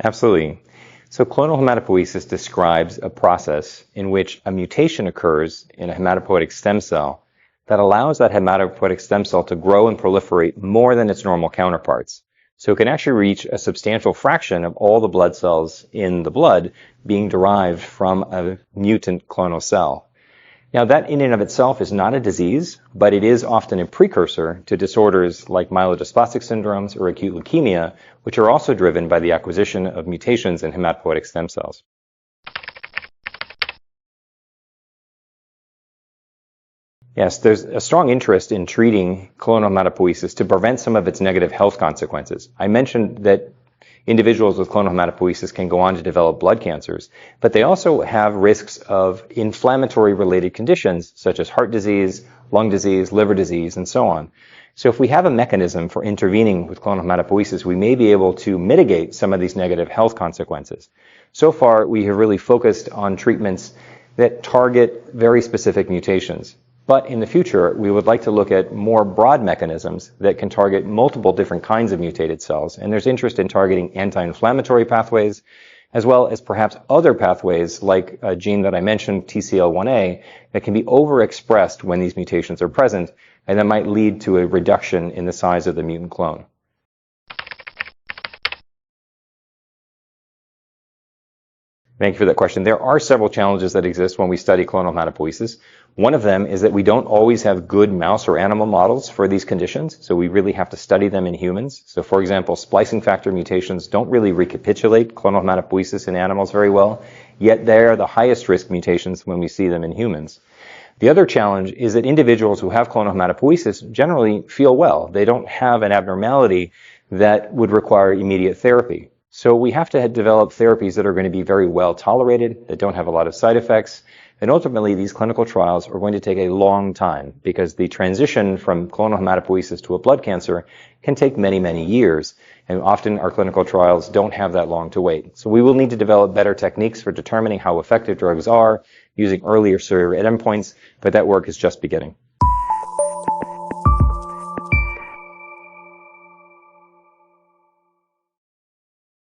Absolutely. So clonal hematopoiesis describes a process in which a mutation occurs in a hematopoietic stem cell that allows that hematopoietic stem cell to grow and proliferate more than its normal counterparts. So it can actually reach a substantial fraction of all the blood cells in the blood being derived from a mutant clonal cell. Now, that in and of itself is not a disease, but it is often a precursor to disorders like myelodysplastic syndromes or acute leukemia, which are also driven by the acquisition of mutations in hematopoietic stem cells. Yes, there's a strong interest in treating clonal hematopoiesis to prevent some of its negative health consequences. I mentioned that individuals with clonal hematopoiesis can go on to develop blood cancers, but they also have risks of inflammatory-related conditions such as heart disease, lung disease, liver disease, and so on. So if we have a mechanism for intervening with clonal hematopoiesis, we may be able to mitigate some of these negative health consequences. So far, we have really focused on treatments that target very specific mutations. But in the future, we would like to look at more broad mechanisms that can target multiple different kinds of mutated cells. And there's interest in targeting anti-inflammatory pathways, as well as perhaps other pathways like a gene that I mentioned, TCL1A, that can be overexpressed when these mutations are present, and that might lead to a reduction in the size of the mutant clone. Thank you for that question. There are several challenges that exist when we study clonal hematopoiesis. One of them is that we don't always have good mouse or animal models for these conditions, so we really have to study them in humans. So for example, splicing factor mutations don't really recapitulate clonal hematopoiesis in animals very well, yet they are the highest risk mutations when we see them in humans. The other challenge is that individuals who have clonal hematopoiesis generally feel well. They don't have an abnormality that would require immediate therapy. So we have to develop therapies that are going to be very well tolerated, that don't have a lot of side effects, and ultimately these clinical trials are going to take a long time because the transition from clonal hematopoiesis to a blood cancer can take many, many years, and often our clinical trials don't have that long to wait. So we will need to develop better techniques for determining how effective drugs are using earlier surrogate endpoints, but that work is just beginning.